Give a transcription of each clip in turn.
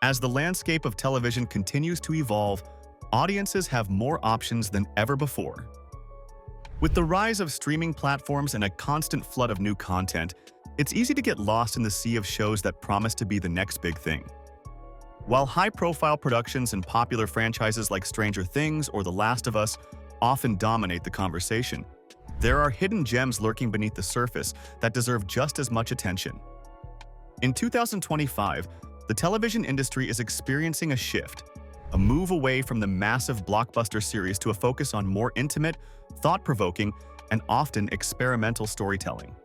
As the landscape of television continues to evolve, audiences have more options than ever before. With the rise of streaming platforms and a constant flood of new content, it's easy to get lost in the sea of shows that promise to be the next big thing. While high-profile productions and popular franchises like Stranger Things or The Last of Us often dominate the conversation, there are hidden gems lurking beneath the surface that deserve just as much attention. In 2025, the television industry is experiencing a shift, a move away from the massive blockbuster series to a focus on more intimate, thought-provoking, and often experimental storytelling.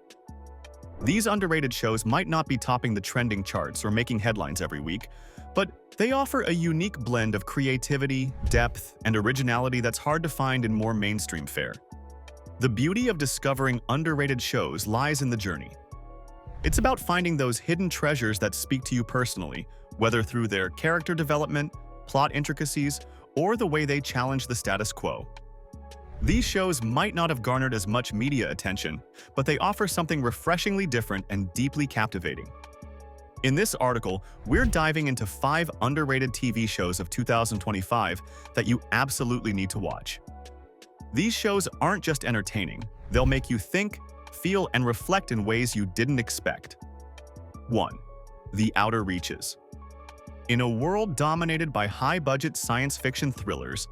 These underrated shows might not be topping the trending charts or making headlines every week, but they offer a unique blend of creativity, depth, and originality that's hard to find in more mainstream fare. The beauty of discovering underrated shows lies in the journey. It's about finding those hidden treasures that speak to you personally, whether through their character development, plot intricacies, or the way they challenge the status quo. These shows might not have garnered as much media attention, but they offer something refreshingly different and deeply captivating. In this article, we're diving into 5 underrated TV shows of 2025 that you absolutely need to watch. These shows aren't just entertaining, they'll make you think, feel, and reflect in ways you didn't expect. 1. The Outer Reaches. In a world dominated by high-budget science fiction thrillers,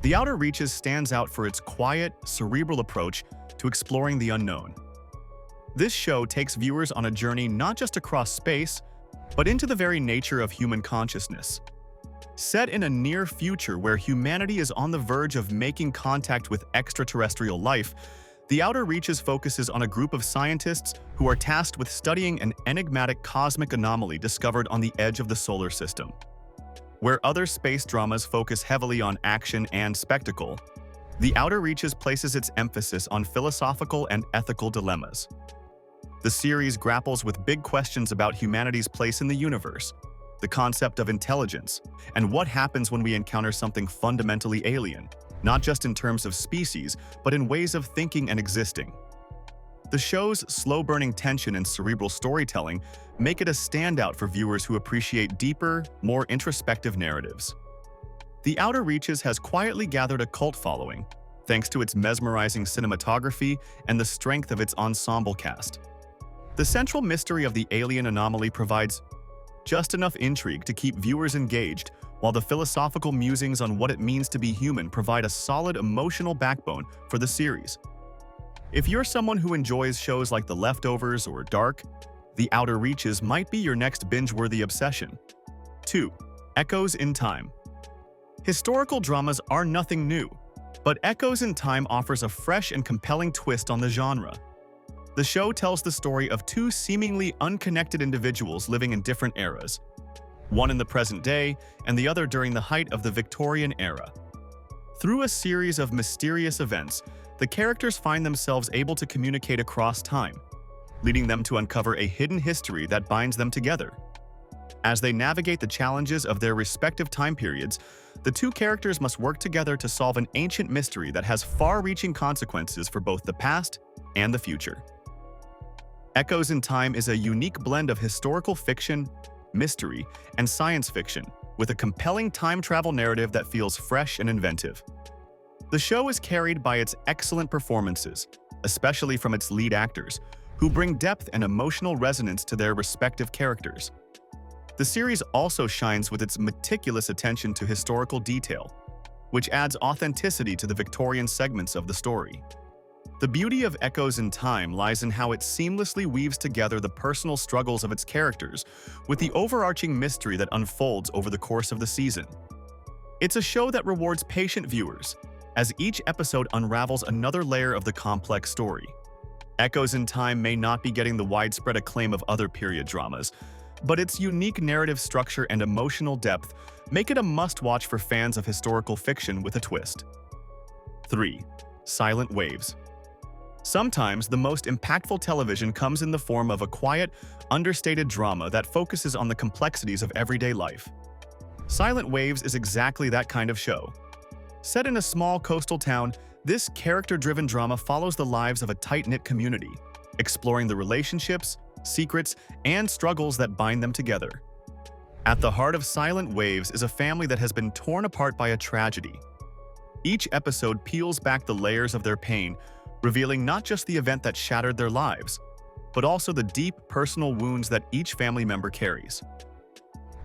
The Outer Reaches stands out for its quiet, cerebral approach to exploring the unknown. This show takes viewers on a journey not just across space, but into the very nature of human consciousness. Set in a near future where humanity is on the verge of making contact with extraterrestrial life, The Outer Reaches focuses on a group of scientists who are tasked with studying an enigmatic cosmic anomaly discovered on the edge of the solar system. Where other space dramas focus heavily on action and spectacle, The Outer Reaches places its emphasis on philosophical and ethical dilemmas. The series grapples with big questions about humanity's place in the universe, the concept of intelligence, and what happens when we encounter something fundamentally alien, not just in terms of species, but in ways of thinking and existing. The show's slow-burning tension and cerebral storytelling make it a standout for viewers who appreciate deeper, more introspective narratives. The Outer Reaches has quietly gathered a cult following, thanks to its mesmerizing cinematography and the strength of its ensemble cast. The central mystery of the alien anomaly provides just enough intrigue to keep viewers engaged, while the philosophical musings on what it means to be human provide a solid emotional backbone for the series. If you're someone who enjoys shows like The Leftovers or Dark, The Outer Reaches might be your next binge-worthy obsession. 2. Echoes in Time. Historical dramas are nothing new, but Echoes in Time offers a fresh and compelling twist on the genre. The show tells the story of 2 seemingly unconnected individuals living in different eras, one in the present day and the other during the height of the Victorian era. Through a series of mysterious events, the characters find themselves able to communicate across time, leading them to uncover a hidden history that binds them together. As they navigate the challenges of their respective time periods, the 2 characters must work together to solve an ancient mystery that has far-reaching consequences for both the past and the future. Echoes in Time is a unique blend of historical fiction, mystery, and science fiction, with a compelling time travel narrative that feels fresh and inventive. The show is carried by its excellent performances, especially from its lead actors, who bring depth and emotional resonance to their respective characters. The series also shines with its meticulous attention to historical detail, which adds authenticity to the Victorian segments of the story. The beauty of Echoes in Time lies in how it seamlessly weaves together the personal struggles of its characters with the overarching mystery that unfolds over the course of the season. It's a show that rewards patient viewers, as each episode unravels another layer of the complex story. Echoes in Time may not be getting the widespread acclaim of other period dramas, but its unique narrative structure and emotional depth make it a must-watch for fans of historical fiction with a twist. 3. Silent Waves. Sometimes the most impactful television comes in the form of a quiet, understated drama that focuses on the complexities of everyday life. Silent Waves is exactly that kind of show. Set in a small coastal town, this character-driven drama follows the lives of a tight-knit community, exploring the relationships, secrets, and struggles that bind them together. At the heart of Silent Waves is a family that has been torn apart by a tragedy. Each episode peels back the layers of their pain, revealing not just the event that shattered their lives, but also the deep personal wounds that each family member carries.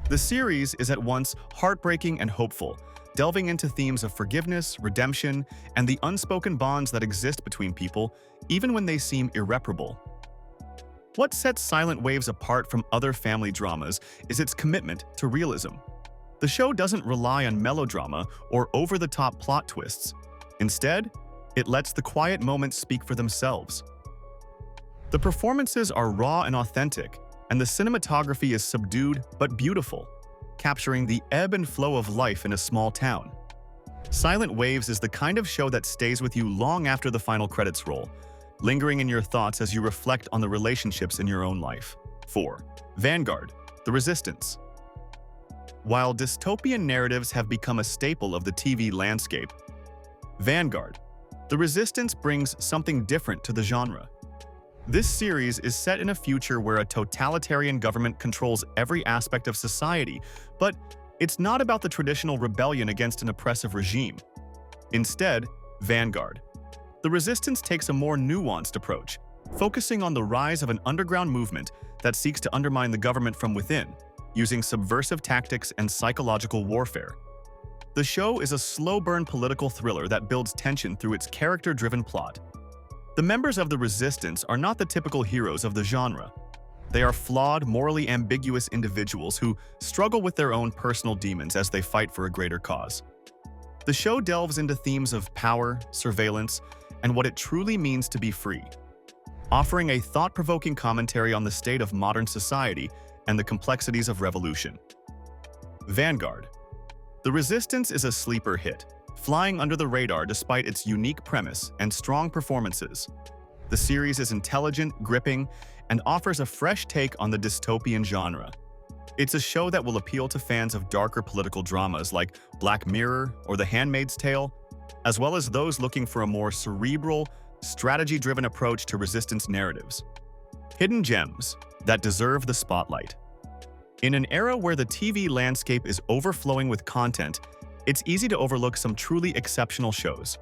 The series is at once heartbreaking and hopeful, delving into themes of forgiveness, redemption, and the unspoken bonds that exist between people, even when they seem irreparable. What sets Silent Waves apart from other family dramas is its commitment to realism. The show doesn't rely on melodrama or over-the-top plot twists. Instead, it lets the quiet moments speak for themselves. The performances are raw and authentic, and the cinematography is subdued but beautiful, capturing the ebb and flow of life in a small town. Silent Waves is the kind of show that stays with you long after the final credits roll, lingering in your thoughts as you reflect on the relationships in your own life. 4. Vanguard, The Resistance. While dystopian narratives have become a staple of the TV landscape, Vanguard, The Resistance brings something different to the genre. This series is set in a future where a totalitarian government controls every aspect of society, but it's not about the traditional rebellion against an oppressive regime. Instead, Vanguard, The Resistance takes a more nuanced approach, focusing on the rise of an underground movement that seeks to undermine the government from within, using subversive tactics and psychological warfare. The show is a slow-burn political thriller that builds tension through its character-driven plot. The members of the Resistance are not the typical heroes of the genre. They are flawed, morally ambiguous individuals who struggle with their own personal demons as they fight for a greater cause. The show delves into themes of power, surveillance, and what it truly means to be free, offering a thought-provoking commentary on the state of modern society and the complexities of revolution. Vanguard, The Resistance is a sleeper hit, flying under the radar despite its unique premise and strong performances. The series is intelligent, gripping, and offers a fresh take on the dystopian genre. It's a show that will appeal to fans of darker political dramas like Black Mirror or The Handmaid's Tale, as well as those looking for a more cerebral, strategy-driven approach to resistance narratives. Hidden gems that deserve the spotlight. In an era where the TV landscape is overflowing with content, it's easy to overlook some truly exceptional shows.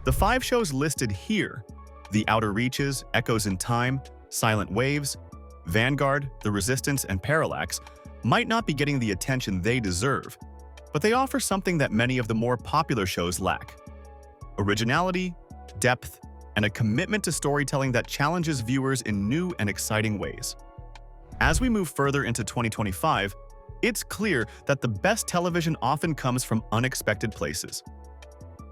The 5 shows listed here, The Outer Reaches, Echoes in Time, Silent Waves, Vanguard, The Resistance, and Parallax, might not be getting the attention they deserve, but they offer something that many of the more popular shows lack: originality, depth, and a commitment to storytelling that challenges viewers in new and exciting ways. As we move further into 2025, it's clear that the best television often comes from unexpected places.